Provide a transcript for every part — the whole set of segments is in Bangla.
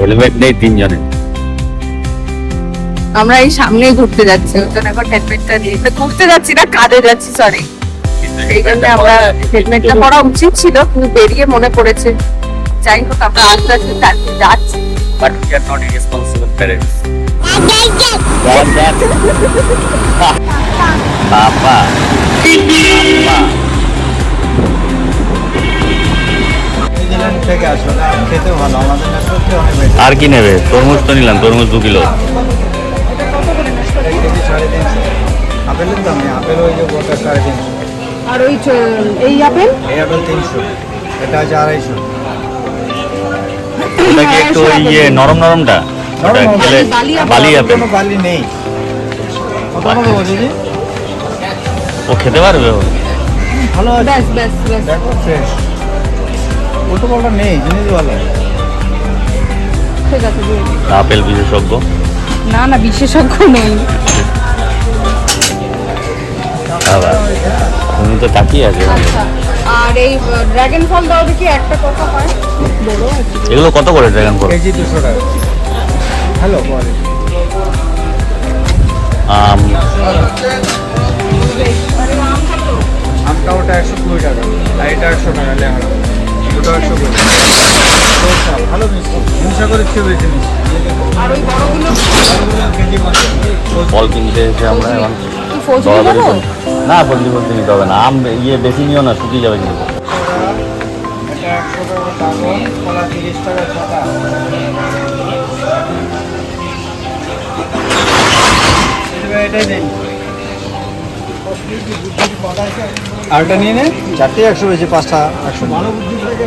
হেলমেট নেই তিনজনে। আমরা এই সামনেই ঘুরতে যাচ্ছি, ওই জন্য এখন হেলমেটটা নিয়ে ঘুরতে যাচ্ছি না, কাজে যাচ্ছি, সরি। সেই জন্য আমরা হেলমেটটা পরা উচিত ছিল, কিন্তু বেরিয়ে মনে পড়েছে। যাই হোক, আমরা আস্তে আস্তে চালিয়ে যাচ্ছি। But we are not irresponsible parents. বাবা থেকে আসলে খেতে ভালো, আমাদের নেটওয়ার্কে অনেক বেশি। আর কি নেবে? তরমুজ তো নিলাম, তরমুজ 2 কিলো। কেজি 350। আপেলের দাম নেই, আপেল ওই যে গোটা 350। আর ওই এই আপেল, এই আপেল 300, এটা আছে 250। ওটা কি একটু ইয়ে নরম নরমটা? ওটা খেলে বালি আপেল। কোনো বালি নেই। কত করে বলছি? ও খেতে পারবে? ও ভালো আছে, ব্যাস ব্যাস ব্যাস। দেখো ফ্রেশ। ওটা বলটা নেই, জিনিস ভালো। ঠিক আছে, দিয়ে দিন। আপেল বিশেষজ্ঞ? না না, বিশেষজ্ঞ নই। বাবা তুমি তো তাকিয়ে আছে। আচ্ছা, আর এই ড্রাগন ফল দাও দেখি, একটা কথা হয় বড় আছে। এগুলো কত করে ড্রাগন ফল? কেজি 200 টাকা। ভালো কোয়ালিটি। আম আমটা ওটা 120 টাকা, আর এটা 100 টাকা লেহারা, ওটা 120 টাকা। ভালো মিষ্টি, হিমসাগরের চেয়ে বেশি মিষ্টি। আর ওই বড়গুলো কেজি 50। ফল কিনতে এসে আমরা এখন কি ফজলি দেবো? না ফজলি ফজলি নিতে হবে না, আম ইয়ে বেশি নিও না, শুকিয়ে যাবে কিন্তু। এটা 100 টাকা ড্রাগন, কলা 30 টাকা ছটা। এটাই দেন। আরটা নিয়ে নে, 4টে 100 বেশি, 5টা 100। ভালো বুদ্ধি থাকে।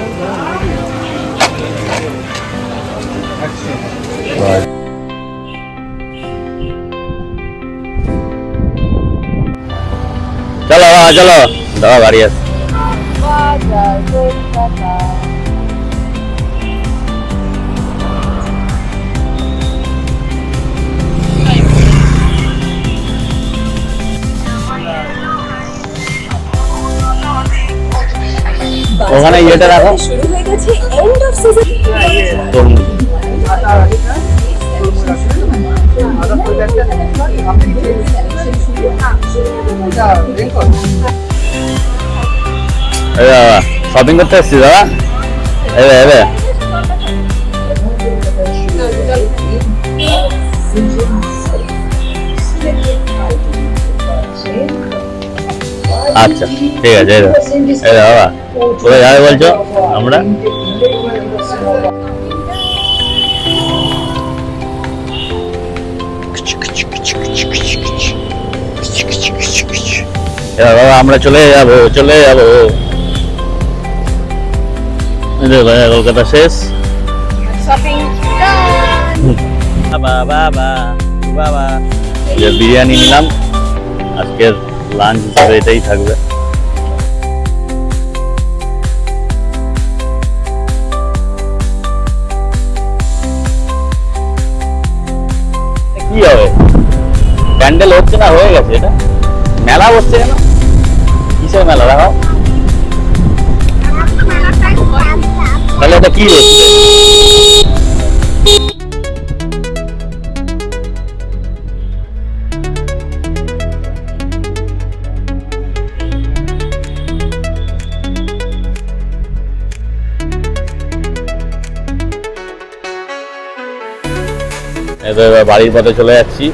চলো চলো দাদা গাড়ি আছে। ওখানে ইয়েটা রাখো, শুরু হয়ে গেছে এন্ড অফ সিজন। তরমুজ। শপিং করতে এসছি দাদা, এবে এবে। আচ্ছা ঠিক আছে, এই বাবা কোথায় যাবে বলছো? আমরা এবার বাবা আমরা চলে যাবো চলে যাবো। কলকাতা শেষ। শপিং বাবা বাবা বাবা বিরিয়ানি নিলাম, আজকের লাঞ্চ হিসেবে এটাই থাকবে। কি হবে, প্যান্ডেল হচ্ছে না, হয়ে গেছে। এটা মেলা বসছে কেন? কিসের মেলা দেখাও তাহলে, এটা কি হচ্ছে? এবার বাড়ির পথে চলে যাচ্ছি।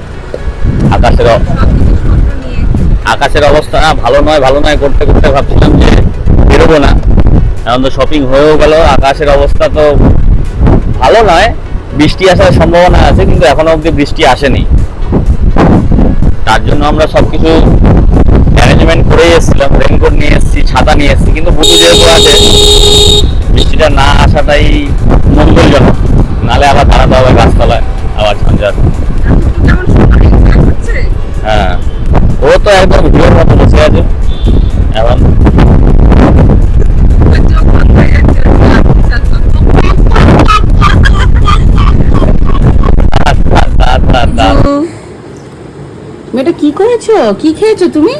আকাশের অবস্থা ভালো নয় করতে করতে ভাবছিলাম যে বেরোবো না। এখন তো শপিং হয়েও গেল, আকাশের অবস্থা তো ভালো নয়, বৃষ্টি আসার সম্ভাবনা আছে, কিন্তু এখনো অবধি বৃষ্টি আসেনি। তার জন্য আমরা সবকিছু অ্যারেঞ্জমেন্ট করেই এসেছিলাম, রেইনকোট নিয়ে এসেছি, ছাতা নিয়ে এসেছি, কিন্তু পুজো যেহেতু আছে বৃষ্টিটা না আসাটাই মঙ্গলজনক, নাহলে আবার দাঁড়াতে হবে গাছতলায়, আবার ঝঞ্ঝাট। হ্যাঁ, ও তো একদম হিরোর মতো বসে আছে এখন। মেয়েটা কি করেছো? কি খেয়েছো তুমি?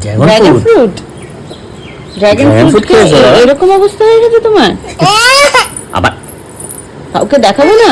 Dragon fruit. Dragon Dragon fruit fruit খেয়েছো? এরকম অবস্থা হয়ে গেছে তোমার? আবার কাউকে দেখাবো না?